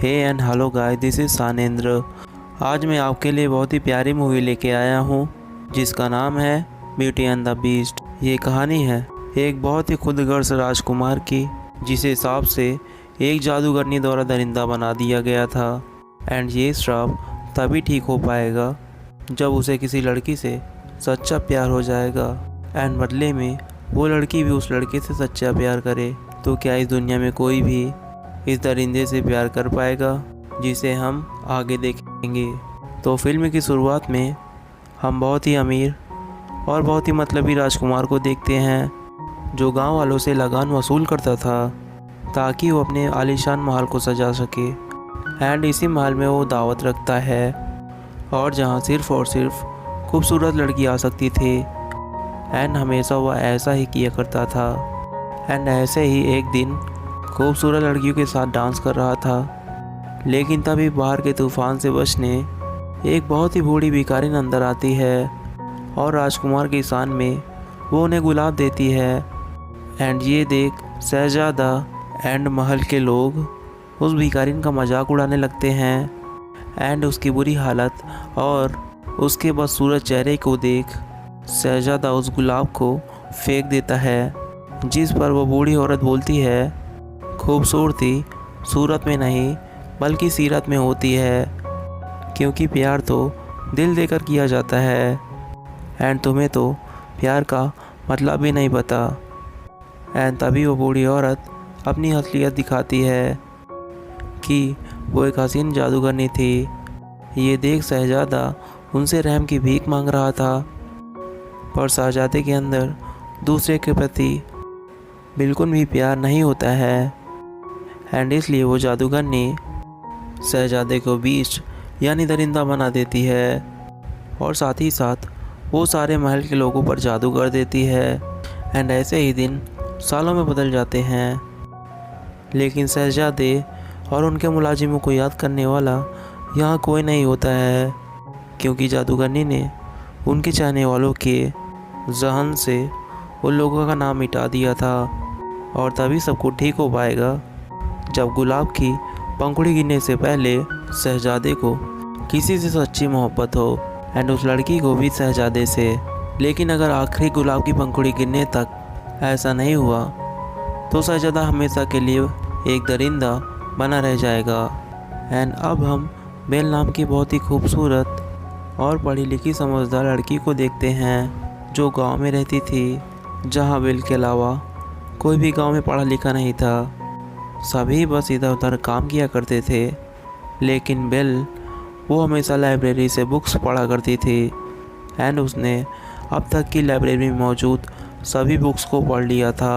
Hey and hello guys, this is Sanendra. आज मैं आपके लिए बहुत ही प्यारी मूवी लेके आया हूँ जिसका नाम है ब्यूटी एंड द बीस्ट। ये कहानी है एक बहुत ही खुदगर्ज राजकुमार की, जिसे सांप से एक जादूगरनी द्वारा दरिंदा बना दिया गया था। एंड ये श्राप तभी ठीक हो पाएगा जब उसे किसी लड़की से सच्चा प्यार हो जाएगा एंड बदले में वो लड़की भी उस लड़के से सच्चा प्यार करे। तो क्या इस दुनिया में कोई भी इस दरिंदे से प्यार कर पाएगा, जिसे हम आगे देखेंगे। तो फिल्म की शुरुआत में हम बहुत ही अमीर और बहुत ही मतलबी राजकुमार को देखते हैं, जो गांव वालों से लगान वसूल करता था ताकि वो अपने आलीशान महल को सजा सके। एंड इसी महल में वो दावत रखता है और जहां सिर्फ और सिर्फ खूबसूरत लड़की आ सकती थी। एंड हमेशा वह ऐसा ही किया करता था। एंड ऐसे ही एक दिन खूबसूरत लड़कियों के साथ डांस कर रहा था, लेकिन तभी बाहर के तूफान से बचने एक बहुत ही बूढ़ी भिखारिन अंदर आती है और राजकुमार की शान में वो उन्हें गुलाब देती है। एंड ये देख शहजादा एंड महल के लोग उस भिखारिन का मजाक उड़ाने लगते हैं। एंड उसकी बुरी हालत और उसके बदसूरत चेहरे को देख शहजादा उस गुलाब को फेंक देता है, जिस पर वो बूढ़ी औरत बोलती है, खूबसूरती सूरत में नहीं बल्कि सीरत में होती है, क्योंकि प्यार तो दिल देकर किया जाता है। एंड तुम्हें तो प्यार का मतलब भी नहीं पता। एंड तभी वो बूढ़ी औरत अपनी असलियत दिखाती है कि वो एक हसीन जादूगरनी थी। ये देख शहजादा उनसे रहम की भीख मांग रहा था, पर शहजादे के अंदर दूसरे के प्रति बिल्कुल भी प्यार नहीं होता है। एंड इसलिए वो जादूगरनी शहजादे को बीस्ट यानी दरिंदा बना देती है और साथ ही साथ वो सारे महल के लोगों पर जादू कर देती है। एंड ऐसे ही दिन सालों में बदल जाते हैं, लेकिन शहजादे और उनके मुलाजिमों को याद करने वाला यहाँ कोई नहीं होता है, क्योंकि जादूगरनी ने उनके चाहने वालों के जहन से उन लोगों का नाम मिटा दिया था। और तभी सब कुछ ठीक हो पाएगा जब गुलाब की पंखुड़ी गिरने से पहले शहजादे को किसी से सच्ची मोहब्बत हो एंड उस लड़की को भी शहजादे से। लेकिन अगर आखिरी गुलाब की पंखुड़ी गिरने तक ऐसा नहीं हुआ तो शहजादा हमेशा के लिए एक दरिंदा बना रह जाएगा। एंड अब हम बेल नाम की बहुत ही खूबसूरत और पढ़ी लिखी समझदार लड़की को देखते हैं, जो गांव में रहती थी, जहां बेल के अलावा कोई भी गांव में पढ़ा लिखा नहीं था। सभी बस इधर उधर काम किया करते थे, लेकिन बेल वो हमेशा लाइब्रेरी से बुक्स पढ़ा करती थी। एंड उसने अब तक की लाइब्रेरी में मौजूद सभी बुक्स को पढ़ लिया था।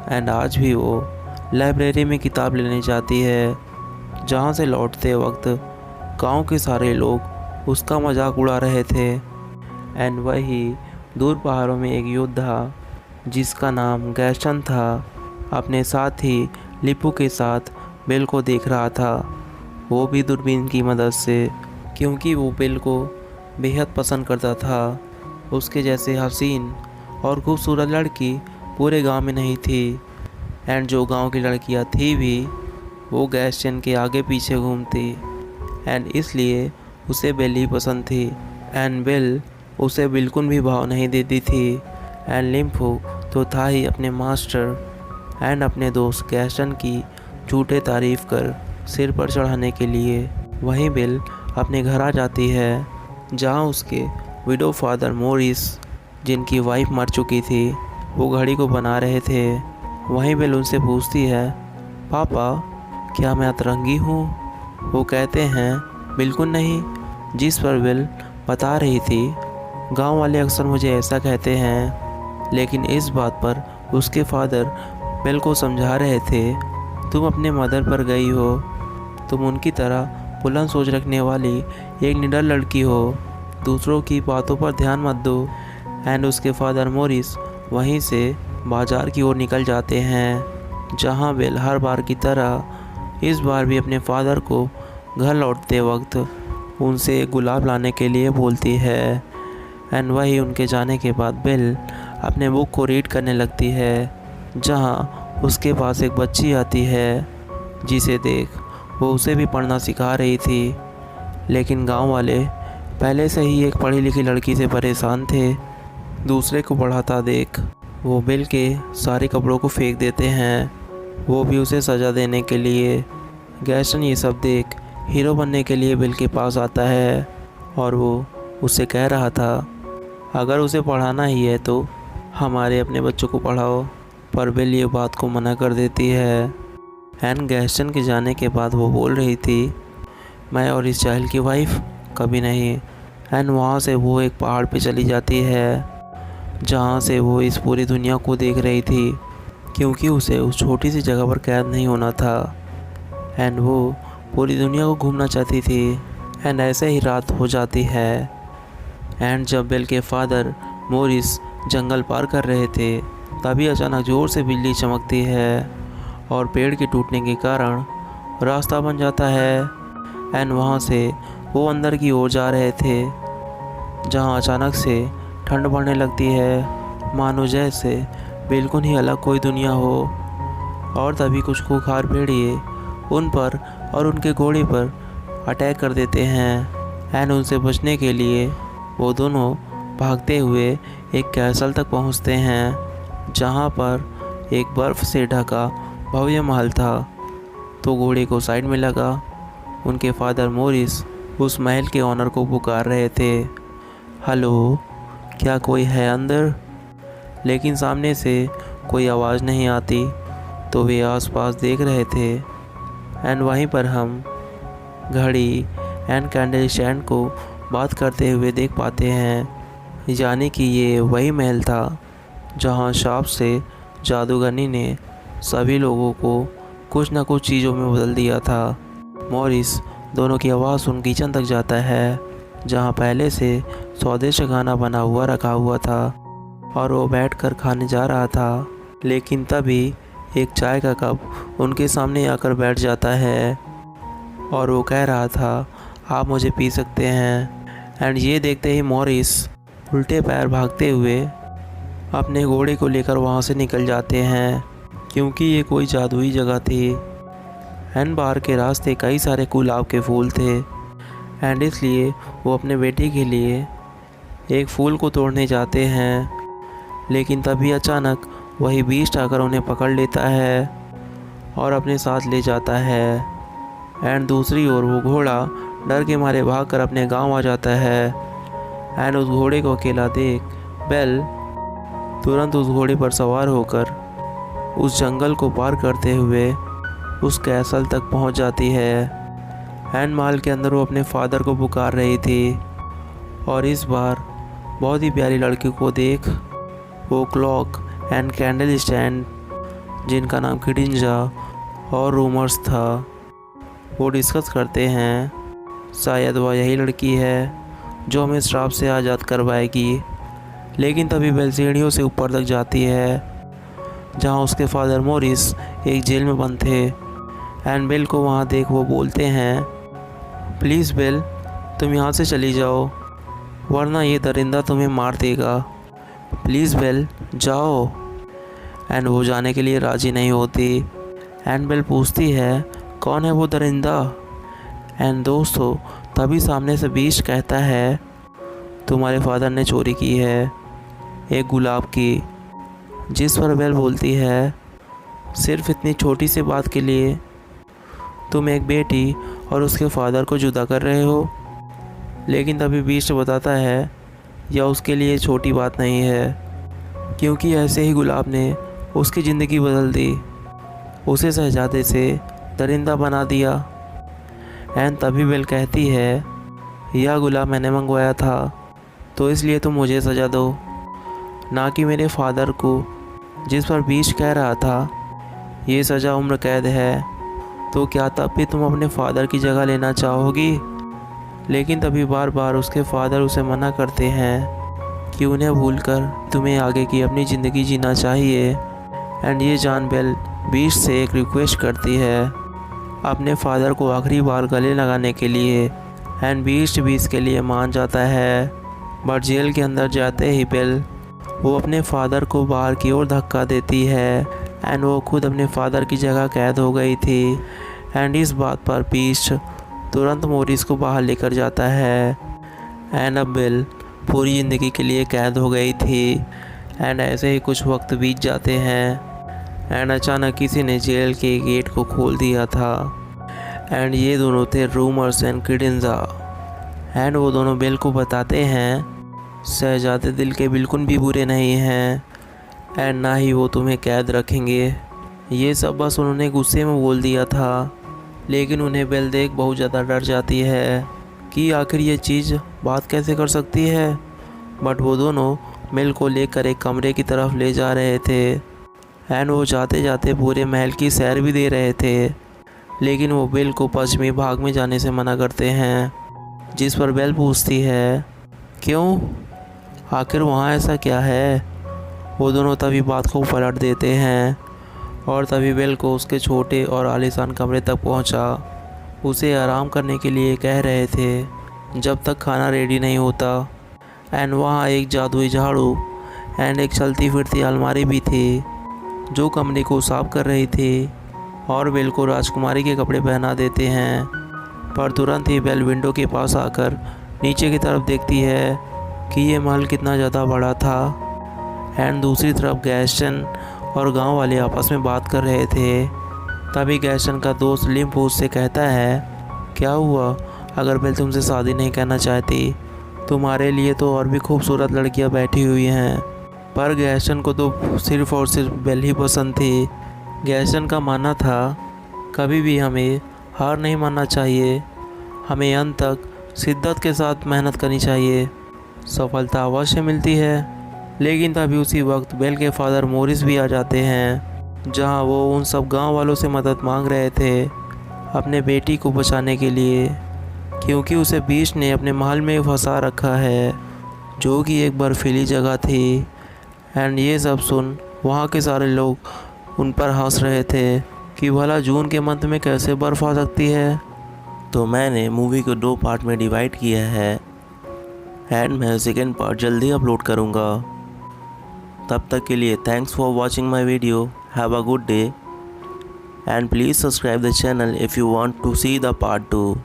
एंड आज भी वो लाइब्रेरी में किताब लेने जाती है, जहाँ से लौटते वक्त गांव के सारे लोग उसका मजाक उड़ा रहे थे। एंड वही दूर पहाड़ों में एक योद्धा जिसका नाम गैस्टन था, अपने साथ ही लिपू के साथ बेल को देख रहा था, वो भी दूरबीन की मदद से, क्योंकि वो बेल को बेहद पसंद करता था। उसके जैसे हसीन और खूबसूरत लड़की पूरे गांव में नहीं थी। एंड जो गांव की लड़कियां थी भी वो गैस्टन के आगे पीछे घूमती। एंड इसलिए उसे बेल ही पसंद थी। एंड बेल उसे बिल्कुल भी भाव नहीं देती थी। एंड लिम्फू तो था ही अपने मास्टर एंड अपने दोस्त गैस्टन की झूठे तारीफ कर सिर पर चढ़ाने के लिए। वहीं बेल अपने घर आ जाती है, जहां उसके विडो फादर मोरिस, जिनकी वाइफ मर चुकी थी, वो घड़ी को बना रहे थे। वहीं बेल उनसे पूछती है, पापा क्या मैं अतरंगी हूँ? वो कहते हैं बिल्कुल नहीं, जिस पर बेल बता रही थी, गांव वाले अक्सर मुझे ऐसा कहते हैं। लेकिन इस बात पर उसके फादर बेल को समझा रहे थे, तुम अपने मदर पर गई हो, तुम उनकी तरह बुलंद सोच रखने वाली एक निडर लड़की हो, दूसरों की बातों पर ध्यान मत दो। एंड उसके फादर मोरिस वहीं से बाजार की ओर निकल जाते हैं, जहां बेल हर बार की तरह इस बार भी अपने फादर को घर लौटते वक्त उनसे एक गुलाब लाने के लिए बोलती है। एंड वही उनके जाने के बाद बेल अपने बुक को रीड करने लगती है, जहां उसके पास एक बच्ची आती है, जिसे देख वो उसे भी पढ़ना सिखा रही थी। लेकिन गांव वाले पहले से ही एक पढ़ी लिखी लड़की से परेशान थे। दूसरे को पढ़ाता देख वो बिल के सारे कपड़ों को फेंक देते हैं, वो भी उसे सज़ा देने के लिए। गैस्टन ये सब देख हीरो बनने के लिए बिल के पास आता है और वो उससे कह रहा था अगर उसे पढ़ाना ही है तो हमारे अपने बच्चों को पढ़ाओ, पर बिल ये बात को मना कर देती है। एंड गैस्टन के जाने के बाद वो बोल रही थी मैं और इस जाहिल की वाइफ कभी नहीं। एंड वहाँ से वो एक पहाड़ पे चली जाती है जहाँ से वो इस पूरी दुनिया को देख रही थी, क्योंकि उसे उस छोटी सी जगह पर कैद नहीं होना था एंड वो पूरी दुनिया को घूमना चाहती थी। एंड ऐसे ही रात हो जाती है। एंड जब बिल के फादर मोरिस जंगल पार कर रहे थे तभी अचानक ज़ोर से बिजली चमकती है और पेड़ के टूटने के कारण रास्ता बन जाता है। एंड वहाँ से वो अंदर की ओर जा रहे थे जहाँ अचानक से ठंड पड़ने लगती है, मानो जैसे बिल्कुल ही अलग कोई दुनिया हो। और तभी कुछ खूंखार भेड़िए उन पर और उनके घोड़े पर अटैक कर देते हैं। एंड उनसे बचने के लिए वो दोनों भागते हुए एक कैसल तक पहुंचते हैं जहां पर एक बर्फ़ से ढका भव्य महल था। तो घोड़े को साइड में लगा उनके फादर मोरिस उस महल के ऑनर को पुकार रहे थे, हेलो क्या कोई है अंदर? लेकिन सामने से कोई आवाज़ नहीं आती। तो वे आसपास देख रहे थे एंड वहीं पर हम घड़ी एंड कैंडल स्टैंड को बात करते हुए देख पाते हैं, यानी कि ये वही महल था जहाँ शाप से जादूगरनी ने सभी लोगों को कुछ न कुछ चीज़ों में बदल दिया था। मॉरिस दोनों की आवाज़ सुन किचन तक जाता है जहाँ पहले से स्वादिष्ट खाना बना हुआ रखा हुआ था और वो बैठकर खाने जा रहा था। लेकिन तभी एक चाय का कप उनके सामने आकर बैठ जाता है और वो कह रहा था आप मुझे पी सकते हैं। एंड ये देखते ही मॉरिस उल्टे पैर भागते हुए अपने घोड़े को लेकर वहाँ से निकल जाते हैं, क्योंकि ये कोई जादुई जगह थी। एंड बाहर के रास्ते कई सारे गुलाब के फूल थे एंड इसलिए वो अपने बेटे के लिए एक फूल को तोड़ने जाते हैं। लेकिन तभी अचानक वही बीस्ट आकर उन्हें पकड़ लेता है और अपने साथ ले जाता है। एंड दूसरी ओर वो घोड़ा डर के मारे भागकर अपने गांव आ जाता है। एंड उस घोड़े को अकेला देख बेल तुरंत उस घोड़े पर सवार होकर उस जंगल को पार करते हुए उस कैसल तक पहुंच जाती है। एंड महल के अंदर वो अपने फादर को पुकार रही थी और इस बार बहुत ही प्यारी लड़की को देख वो क्लॉक एंड कैंडल स्टैंड, जिनका नाम खिडिंजा और रूमर्स था, वो डिस्कस करते हैं शायद वह यही लड़की है जो हमें श्राप से आज़ाद करवाएगी। लेकिन तभी बेल सीढ़ियों से ऊपर तक जाती है जहाँ उसके फादर मोरिस एक जेल में बंद थे। एंड बेल को वहाँ देख वो बोलते हैं प्लीज़ बेल तुम यहाँ से चली जाओ वरना ये दरिंदा तुम्हें मार देगा, प्लीज़ बेल जाओ। एंड वो जाने के लिए राज़ी नहीं होती। एंड बेल पूछती है कौन है वो दरिंदा? एंड दोस्तों तभी सामने से बीस्ट कहता है तुम्हारे फादर ने चोरी की है एक गुलाब की। जिस पर बेल बोलती है सिर्फ इतनी छोटी सी बात के लिए तुम एक बेटी और उसके फादर को जुदा कर रहे हो। लेकिन तभी बीस्ट बताता है यह उसके लिए छोटी बात नहीं है, क्योंकि ऐसे ही गुलाब ने उसकी ज़िंदगी बदल दी, उसे शहजादे से दरिंदा बना दिया। एंड तभी बेल कहती है यह गुलाब मैंने मंगवाया था तो इसलिए तुम मुझे सज़ा दो, ना कि मेरे फादर को। जिस पर बीस्ट कह रहा था ये सज़ा उम्र कैद है, तो क्या तब भी तुम अपने फादर की जगह लेना चाहोगी? लेकिन तभी बार बार उसके फादर उसे मना करते हैं कि उन्हें भूलकर तुम्हें आगे की अपनी ज़िंदगी जीना चाहिए। एंड ये जान बेल बीस्ट से एक रिक्वेस्ट करती है अपने फादर को आखिरी बार गले लगाने के लिए। एंड बीस्ट भी इसके लिए मान जाता है। बट जेल के अंदर जाते ही बेल वो अपने फादर को बाहर की ओर धक्का देती है एंड वो खुद अपने फादर की जगह कैद हो गई थी। एंड इस बात पर बीस्ट तुरंत मोरिस को बाहर लेकर जाता है। एंड अब बेल पूरी ज़िंदगी के लिए कैद हो गई थी। एंड ऐसे ही कुछ वक्त बीत जाते हैं एंड अचानक किसी ने जेल के गेट को खोल दिया था। एंड ये दोनों थे रूमर्स एंड क्रीडेंजा। एंड वो दोनों बेल को बताते हैं शहजादे दिल के बिल्कुल भी बुरे नहीं हैं एंड ना ही वो तुम्हें कैद रखेंगे। ये सब बस उन्होंने गुस्से में बोल दिया था, लेकिन उन्हें बेल देख बहुत ज़्यादा डर जाती है कि आखिर ये चीज़ बात कैसे कर सकती है। बट वो दोनों बेल को लेकर एक कमरे की तरफ ले जा रहे थे एंड वो जाते जाते पूरे महल की सैर भी दे रहे थे, लेकिन वो बेल को पश्चिमी भाग में जाने से मना करते हैं। जिस पर बेल पूछती है क्यों, आखिर वहाँ ऐसा क्या है। वो दोनों तभी बात को पलट देते हैं और तभी बेल को उसके छोटे और आलीशान कमरे तक पहुँचा उसे आराम करने के लिए कह रहे थे जब तक खाना रेडी नहीं होता। एंड वहाँ एक जादुई झाड़ू एंड एक चलती फिरती अलमारी भी थी जो कमरे को साफ कर रही थी और बेल को राजकुमारी के कपड़े पहना देते हैं। पर तुरंत ही बेल विंडो के पास आकर नीचे की तरफ देखती है कि ये महल कितना ज़्यादा बड़ा था। एंड दूसरी तरफ गैस्टन और गांव वाले आपस में बात कर रहे थे। तभी गैस्टन का दोस्त लिम्प उससे कहता है क्या हुआ, अगर बेल तुमसे शादी नहीं करना चाहती, तुम्हारे लिए तो और भी खूबसूरत लड़कियां बैठी हुई हैं। पर गैस्टन को तो सिर्फ़ और सिर्फ बेल ही पसंद थी। गैस्टन का मानना था कभी भी हमें हार नहीं मानना चाहिए, हमें अंत तक शिद्दत के साथ मेहनत करनी चाहिए, सफलता अवश्य मिलती है। लेकिन तभी उसी वक्त बेल के फादर मोरिस भी आ जाते हैं जहां वो उन सब गांव वालों से मदद मांग रहे थे अपने बेटी को बचाने के लिए, क्योंकि उसे बीस्ट ने अपने महल में फंसा रखा है जो कि एक बर्फीली जगह थी। एंड ये सब सुन वहाँ के सारे लोग उन पर हंस रहे थे कि भला जून के मंथ में कैसे बर्फ़ आ सकती है। तो मैंने मूवी को 2 पार्ट में डिवाइड किया है एंड मैं सेकेंड पार्ट जल्दी अपलोड करूँगा। तब तक के लिए thanks for watching my video. Have a good day and please subscribe the channel if you want to see the part 2।